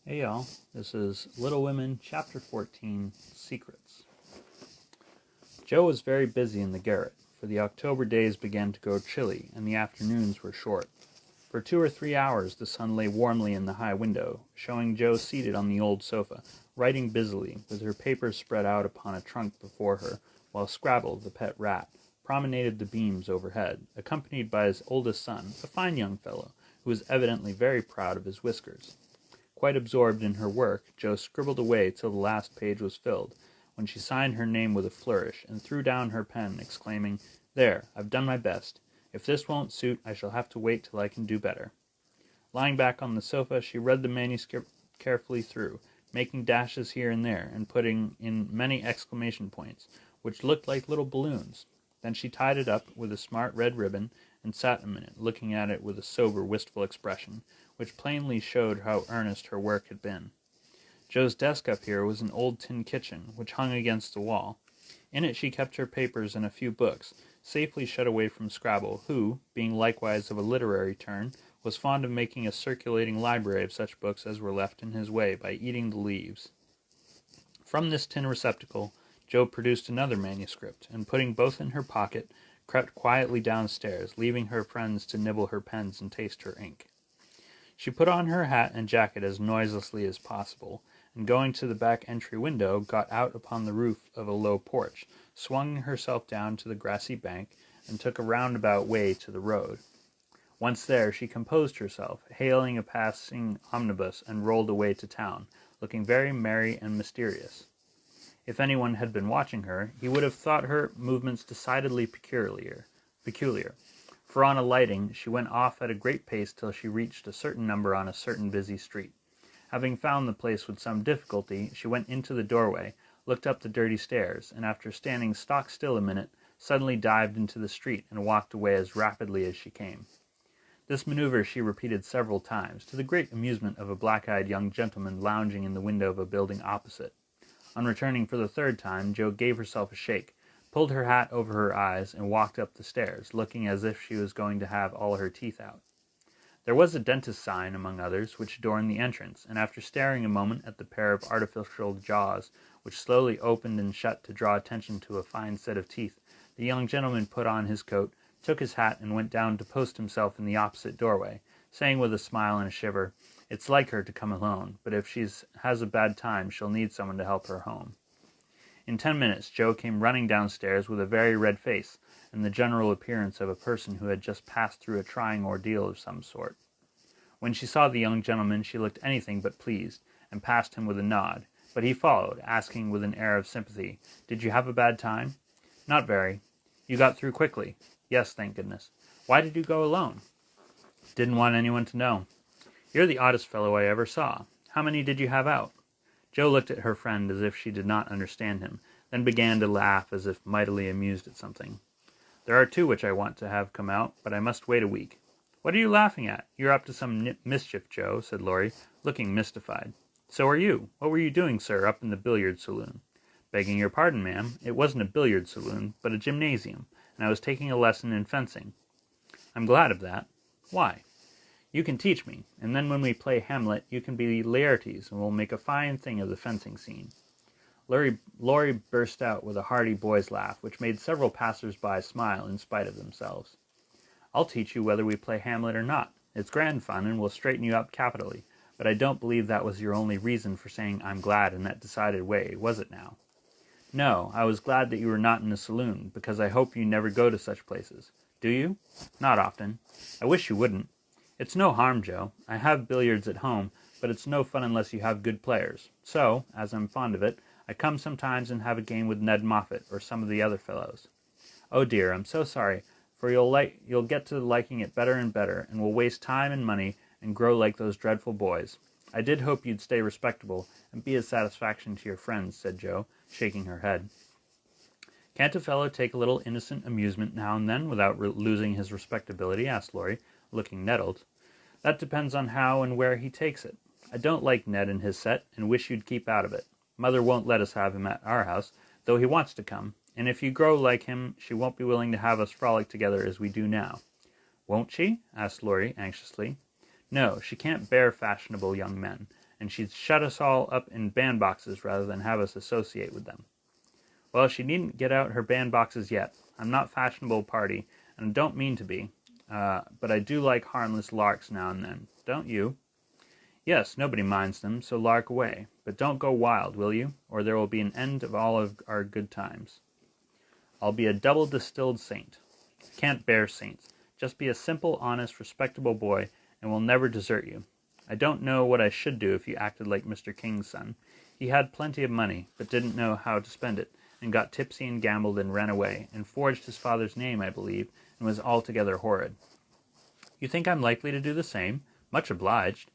Hey y'all, this is Little Women, Chapter 14, Secrets. Joe was very busy in the garret, for the October days began to grow chilly, and the afternoons were short. For 2 or 3 hours the sun lay warmly in the high window, showing Joe seated on the old sofa, writing busily, with her papers spread out upon a trunk before her, while Scrabble, the pet rat, promenaded the beams overhead, accompanied by his oldest son, a fine young fellow, who was evidently very proud of his whiskers. Quite absorbed in her work, Jo scribbled away till the last page was filled, when she signed her name with a flourish, and threw down her pen, exclaiming, "There, I've done my best. If this won't suit, I shall have to wait till I can do better." Lying back on the sofa, she read the manuscript carefully through, making dashes here and there, and putting in many exclamation points, which looked like little balloons. Then she tied it up with a smart red ribbon, and sat a minute, looking at it with a sober, wistful expression, which plainly showed how earnest her work had been. Joe's desk up here was an old tin kitchen, which hung against the wall. In it she kept her papers and a few books, safely shut away from Scrabble, who, being likewise of a literary turn, was fond of making a circulating library of such books as were left in his way by eating the leaves. From this tin receptacle Jo produced another manuscript, and putting both in her pocket, crept quietly downstairs, leaving her friends to nibble her pens and taste her ink. She put on her hat and jacket as noiselessly as possible, and going to the back entry window, got out upon the roof of a low porch, swung herself down to the grassy bank, and took a roundabout way to the road. Once there, she composed herself, hailing a passing omnibus, and rolled away to town, looking very merry and mysterious. If anyone had been watching her, he would have thought her movements decidedly peculiar. For on alighting, she went off at a great pace till she reached a certain number on a certain busy street. Having found the place with some difficulty, she went into the doorway, looked up the dirty stairs, and after standing stock still a minute, suddenly dived into the street and walked away as rapidly as she came. This maneuver she repeated several times, to the great amusement of a black-eyed young gentleman lounging in the window of a building opposite. On returning for the third time, Jo gave herself a shake, pulled her hat over her eyes, and walked up the stairs, looking as if she was going to have all her teeth out. There was a dentist's sign, among others, which adorned the entrance, and after staring a moment at the pair of artificial jaws, which slowly opened and shut to draw attention to a fine set of teeth, the young gentleman put on his coat, took his hat, and went down to post himself in the opposite doorway, saying with a smile and a shiver, "It's like her to come alone, but if she has a bad time she'll need someone to help her home." In 10 minutes Jo came running downstairs with a very red face, and the general appearance of a person who had just passed through a trying ordeal of some sort. When she saw the young gentleman she looked anything but pleased, and passed him with a nod, but he followed, asking with an air of sympathy, "Did you have a bad time?" "Not very." "You got through quickly?" "Yes, thank goodness." "Why did you go alone?" "Didn't want anyone to know." "You're the oddest fellow I ever saw. How many did you have out?" Jo looked at her friend as if she did not understand him, then began to laugh as if mightily amused at something. "There are 2 which I want to have come out, but I must wait a week." "What are you laughing at? You're up to some mischief, Jo," said Laurie, looking mystified. "So are you. What were you doing, sir, up in the billiard saloon?" "Begging your pardon, ma'am, it wasn't a billiard saloon, but a gymnasium, and I was taking a lesson in fencing." "I'm glad of that. Why?" "You can teach me, and then when we play Hamlet you can be Laertes, and we'll make a fine thing of the fencing scene." Laurie burst out with a hearty boy's laugh, which made several passers-by smile in spite of themselves. "I'll teach you whether we play Hamlet or not. It's grand fun, and will straighten you up capitally, but I don't believe that was your only reason for saying 'I'm glad' in that decided way, was it now?" "No, I was glad that you were not in a saloon, because I hope you never go to such places. Do you?" "Not often." "I wish you wouldn't. It's no harm, Jo. I have billiards at home, but it's no fun unless you have good players. So, as I'm fond of it, I come sometimes and have a game with Ned Moffat, or some of the other fellows." "Oh dear, I'm so sorry, for you'll get to liking it better and better, and will waste time and money, and grow like those dreadful boys. I did hope you'd stay respectable, and be a satisfaction to your friends," said Jo, shaking her head. "Can't a fellow take a little innocent amusement now and then, without losing his respectability?" asked Laurie, looking nettled. "That depends on how and where he takes it. I don't like Ned and his set, and wish you'd keep out of it. Mother won't let us have him at our house, though he wants to come, and if you grow like him she won't be willing to have us frolic together as we do now." "Won't she?" asked Laurie, anxiously. "No, she can't bear fashionable young men, and she'd shut us all up in bandboxes rather than have us associate with them. Well, she needn't get out her bandboxes yet. I'm not fashionable party, and I don't mean to be, but I do like harmless larks now and then. Don't you? Yes, nobody minds them, so lark away. But don't go wild, will you? Or there will be an end of all of our good times. I'll be a double distilled saint. I can't bear saints. Just be a simple, honest, respectable boy, and we'll never desert you. I don't know what I should do if you acted like Mr. King's son. He had plenty of money, but didn't know how to spend it, and got tipsy and gambled and ran away, and forged his father's name, I believe, and was altogether horrid. You think I'm likely to do the same? Much obliged.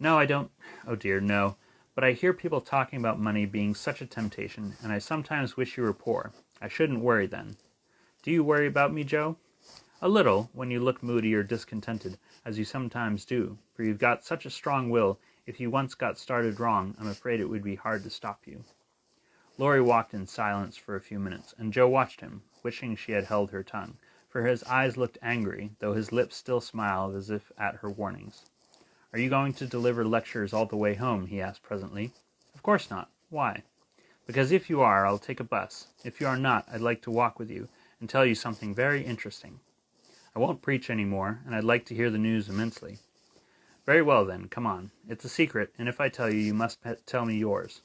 No, I don't. Oh dear, no. But I hear people talking about money being such a temptation, and I sometimes wish you were poor. I shouldn't worry then. Do you worry about me, Joe? A little, when you look moody or discontented, as you sometimes do, for you've got such a strong will, if you once got started wrong, I'm afraid it would be hard to stop you. Laurie walked in silence for a few minutes, and Joe watched him, wishing she had held her tongue, for his eyes looked angry, though his lips still smiled as if at her warnings. Are you going to deliver lectures all the way home? He asked presently. Of course not. Why? Because if you are, I'll take a bus. If you are not, I'd like to walk with you and tell you something very interesting. I won't preach any more, and I'd like to hear the news immensely. Very well, then, come on. It's a secret, and if I tell you, you must tell me yours.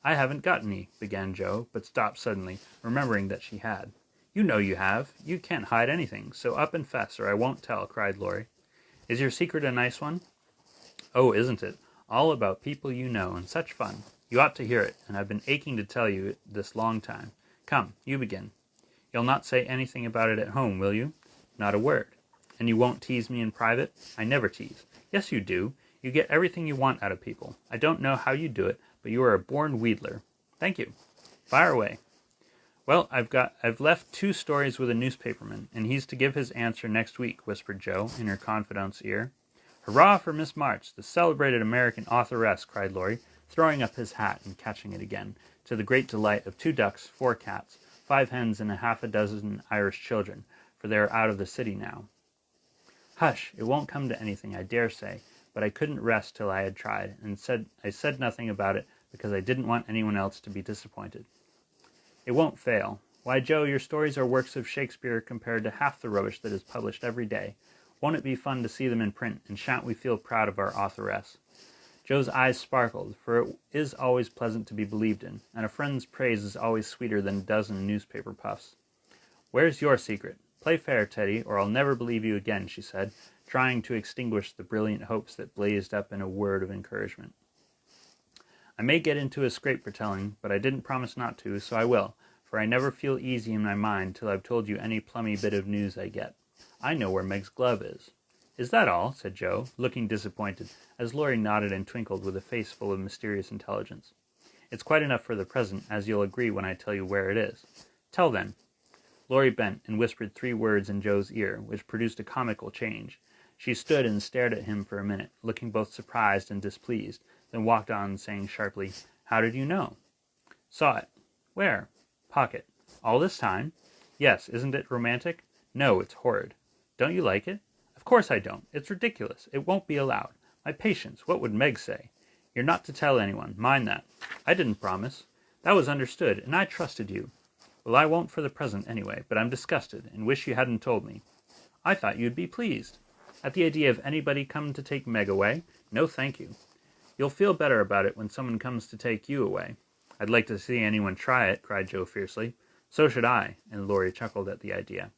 I haven't got any, began Joe, but stopped suddenly, remembering that she had. You know you have. You can't hide anything, so up and fess, or I won't tell, cried Laurie. Is your secret a nice one? Oh, isn't it? All about people you know, and such fun. You ought to hear it, and I've been aching to tell you it this long time. Come, you begin. You'll not say anything about it at home, will you? Not a word. And you won't tease me in private? I never tease. Yes, you do. You get everything you want out of people. I don't know how you do it, but you are a born wheedler. Thank you. Fire away. Well, I've left 2 stories with a newspaperman, and he's to give his answer next week, whispered Joe in her confidante's ear. Hurrah for Miss March, the celebrated American authoress, cried Laurie, throwing up his hat and catching it again, to the great delight of 2 ducks, 4 cats, 5 hens, and half a dozen Irish children, for they are out of the city now. Hush, it won't come to anything, I dare say, but I couldn't rest till I had tried, and I said nothing about it because I didn't want anyone else to be disappointed. It won't fail. Why, Joe, your stories are works of Shakespeare compared to half the rubbish that is published every day. Won't it be fun to see them in print, and shan't we feel proud of our authoress? Joe's eyes sparkled, for it is always pleasant to be believed in, and a friend's praise is always sweeter than a dozen newspaper puffs. Where's your secret? Play fair, Teddy, or I'll never believe you again, she said, trying to extinguish the brilliant hopes that blazed up in a word of encouragement. I may get into a scrape for telling, but I didn't promise not to, so I will, for I never feel easy in my mind till I've told you any plummy bit of news I get. I know where Meg's glove is. Is that all? Said Joe, looking disappointed, as Laurie nodded and twinkled with a face full of mysterious intelligence. It's quite enough for the present, as you'll agree when I tell you where it is. Tell then. Laurie bent and whispered 3 words in Joe's ear, which produced a comical change. She stood and stared at him for a minute, looking both surprised and displeased, then walked on, saying sharply, How did you know? Saw it. Where? Pocket. All this time? Yes, isn't it romantic? No, it's horrid. Don't you like it? Of course I don't. It's ridiculous. It won't be allowed. My patience, what would Meg say? You're not to tell anyone. Mind that. I didn't promise. That was understood, and I trusted you. Well, I won't for the present, anyway, but I'm disgusted, and wish you hadn't told me. I thought you'd be pleased. At the idea of anybody coming to take Meg away? No, thank you. You'll feel better about it when someone comes to take you away. I'd like to see anyone try it, cried Joe fiercely. So should I, and Laurie chuckled at the idea.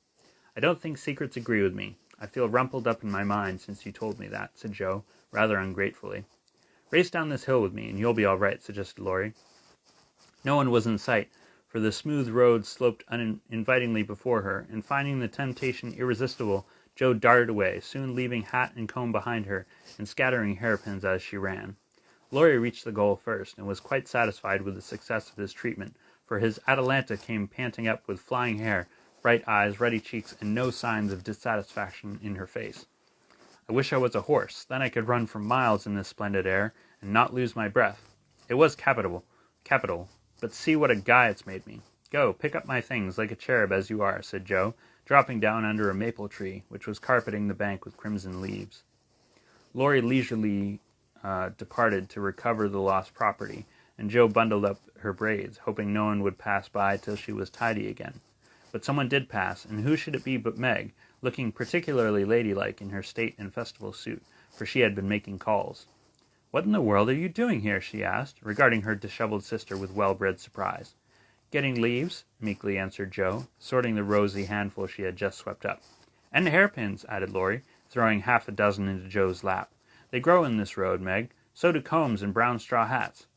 I don't think secrets agree with me. I feel rumpled up in my mind since you told me that, said Joe, rather ungratefully. Race down this hill with me, and you'll be all right, suggested Laurie. No one was in sight, for the smooth road sloped uninvitingly before her, and finding the temptation irresistible, Joe darted away, soon leaving hat and comb behind her, and scattering hairpins as she ran. Laurie reached the goal first, and was quite satisfied with the success of his treatment, for his Atalanta came panting up with flying hair, bright eyes, ruddy cheeks, and no signs of dissatisfaction in her face. I wish I was a horse, then I could run for miles in this splendid air, and not lose my breath. It was capital, but see what a guy it's made me. Go, pick up my things, like a cherub as you are, said Joe, dropping down under a maple tree, which was carpeting the bank with crimson leaves. Laurie leisurely departed to recover the lost property, and Joe bundled up her braids, hoping no one would pass by till she was tidy again. But someone did pass, and who should it be but Meg, looking particularly ladylike in her state and festival suit, for she had been making calls. "What in the world are you doing here?" she asked, regarding her disheveled sister with well-bred surprise. "Getting leaves," meekly answered Joe, sorting the rosy handful she had just swept up. "And hairpins," added Laurie, throwing half a dozen into Joe's lap. "They grow in this road, Meg. So do combs and brown straw hats."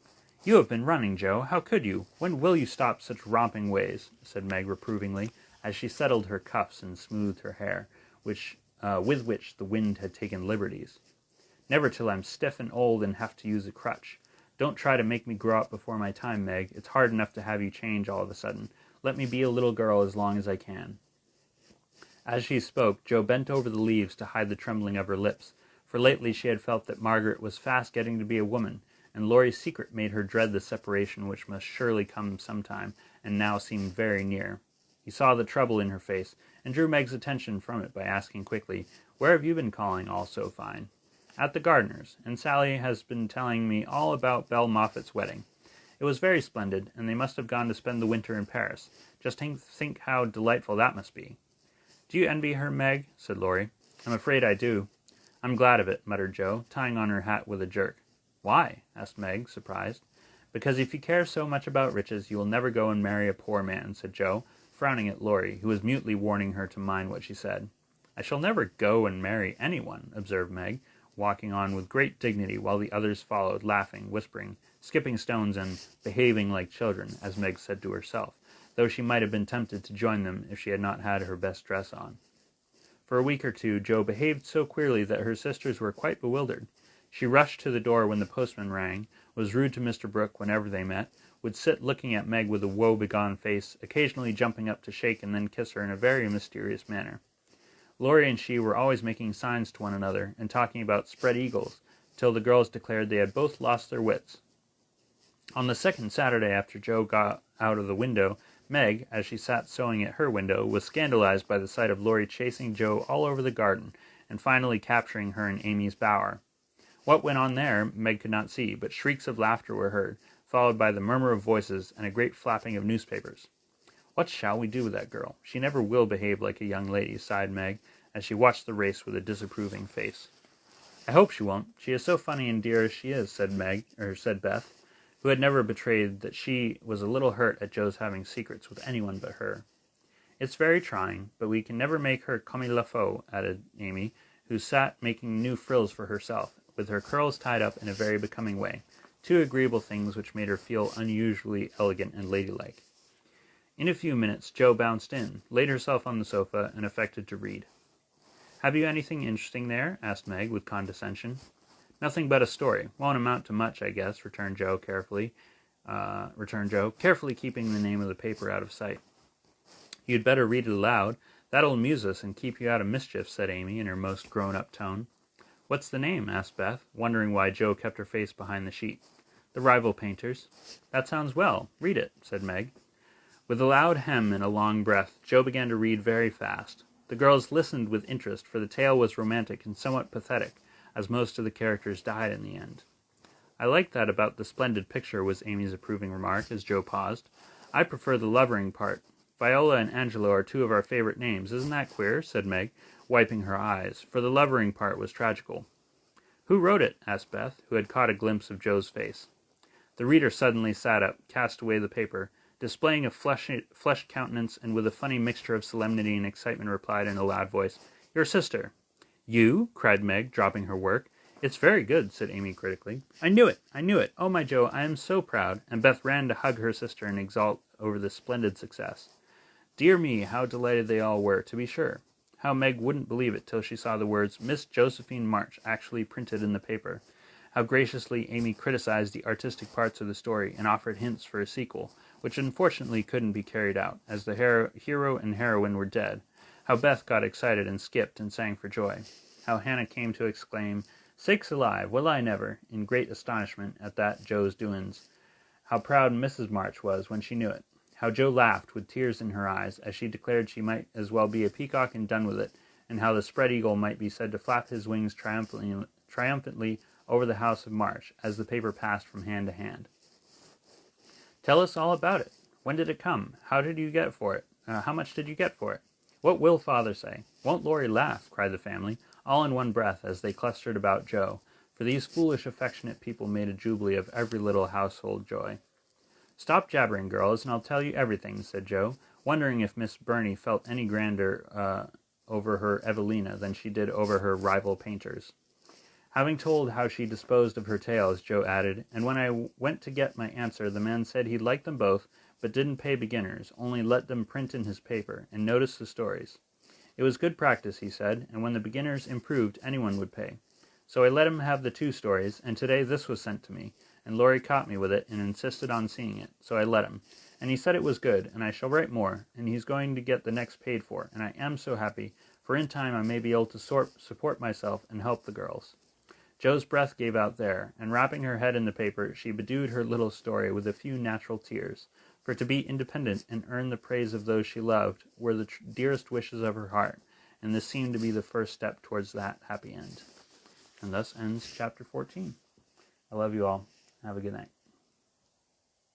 "You have been running, Joe. How could you? When will you stop such romping ways?" said Meg reprovingly, as she settled her cuffs and smoothed her hair, with which the wind had taken liberties. "Never till I'm stiff and old and have to use a crutch. Don't try to make me grow up before my time, Meg. It's hard enough to have you change all of a sudden. Let me be a little girl as long as I can." As she spoke, Joe bent over the leaves to hide the trembling of her lips, for lately she had felt that Margaret was fast getting to be a woman, and Laurie's secret made her dread the separation which must surely come sometime, and now seemed very near. He saw the trouble in her face, and drew Meg's attention from it by asking quickly, "Where have you been calling all so fine?" "At the gardener's, and Sally has been telling me all about Belle Moffat's wedding. It was very splendid, and they must have gone to spend the winter in Paris. Just think how delightful that must be." "Do you envy her, Meg?" said Laurie. "I'm afraid I do." "I'm glad of it," muttered Joe, tying on her hat with a jerk. "Why?" asked Meg, surprised. "Because if you care so much about riches, you will never go and marry a poor man," said Joe, frowning at Laurie, who was mutely warning her to mind what she said. "I shall never go and marry anyone," observed Meg, walking on with great dignity, while the others followed, laughing, whispering, skipping stones, and behaving like children, as Meg said to herself, though she might have been tempted to join them if she had not had her best dress on. For a week or two, Joe behaved so queerly that her sisters were quite bewildered. She rushed to the door when the postman rang, was rude to Mr. Brooke whenever they met, would sit looking at Meg with a woe-begone face, occasionally jumping up to shake and then kiss her in a very mysterious manner. Laurie and she were always making signs to one another, and talking about spread eagles, till the girls declared they had both lost their wits. On the second Saturday after Joe got out of the window, Meg, as she sat sewing at her window, was scandalized by the sight of Laurie chasing Joe all over the garden, and finally capturing her in Amy's bower. What went on there, Meg could not see, but shrieks of laughter were heard, followed by the murmur of voices and a great flapping of newspapers. "What shall we do with that girl? She never will behave like a young lady," sighed Meg, as she watched the race with a disapproving face. "I hope she won't. She is so funny and dear as she is," said Beth, who had never betrayed that she was a little hurt at Joe's having secrets with anyone but her. "It's very trying, but we can never make her comme il faut," added Amy, who sat making new frills for herself, with her curls tied up in a very becoming way, two agreeable things which made her feel unusually elegant and ladylike. In a few minutes Joe bounced in, laid herself on the sofa, and affected to read. "Have you anything interesting there?" asked Meg, with condescension. "Nothing but a story. Won't amount to much, I guess," returned Joe, carefully keeping the name of the paper out of sight. "You'd better read it aloud. That'll amuse us and keep you out of mischief," said Amy, in her most grown-up tone. "What's the name?" asked Beth, wondering why Joe kept her face behind the sheet. "The Rival Painters." "That sounds well. Read it," said Meg. With a loud hem and a long breath, Joe began to read very fast. The girls listened with interest, for the tale was romantic and somewhat pathetic, as most of the characters died in the end. "I like that about the splendid picture," was Amy's approving remark, as Joe paused. "I prefer the lovering part. Viola and Angelo are two of our favorite names. Isn't that queer?" said Meg, wiping her eyes, for the lovering part was tragical. "Who wrote it?" asked Beth, who had caught a glimpse of Joe's face. The reader suddenly sat up, cast away the paper, displaying a flushed countenance, and with a funny mixture of solemnity and excitement replied in a loud voice, "Your sister." "You?" cried Meg, dropping her work. "It's very good," said Amy critically. I knew it! Oh, my Joe, I am so proud," and Beth ran to hug her sister and exult over this splendid success. Dear me, how delighted they all were, to be sure. How Meg wouldn't believe it till she saw the words Miss Josephine March actually printed in the paper. How graciously Amy criticized the artistic parts of the story and offered hints for a sequel, which unfortunately couldn't be carried out, as the hero and heroine were dead. How Beth got excited and skipped and sang for joy. How Hannah came to exclaim, "Sakes alive, well I never," in great astonishment at that Joe's doings. How proud Mrs. March was when she knew it. How Joe laughed, with tears in her eyes, as she declared she might as well be a peacock and done with it, and how the spread eagle might be said to flap his wings triumphantly over the house of March as the paper passed from hand to hand. "Tell us all about it. When did it come? How did you get for it? How much did you get for it? What will father say? Won't Laurie laugh?" cried the family, all in one breath as they clustered about Joe, for these foolish, affectionate people made a jubilee of every little household joy. "Stop jabbering, girls, and I'll tell you everything," said Joe, wondering if Miss Burney felt any grander over her Evelina than she did over her rival painters. Having told how she disposed of her tales, Joe added, "And when I went to get my answer, the man said he'd like them both, but didn't pay beginners, only let them print in his paper, and notice the stories. It was good practice, he said, and when the beginners improved, anyone would pay. So I let him have the 2 stories, and today this was sent to me, and Laurie caught me with it and insisted on seeing it, so I let him. And he said it was good, and I shall write more, and he's going to get the next paid for, and I am so happy, for in time I may be able to support myself and help the girls." Joe's breath gave out there, and wrapping her head in the paper, she bedewed her little story with a few natural tears, for to be independent and earn the praise of those she loved were the dearest wishes of her heart, and this seemed to be the first step towards that happy end. And thus ends chapter 14. I love you all. Have a good night.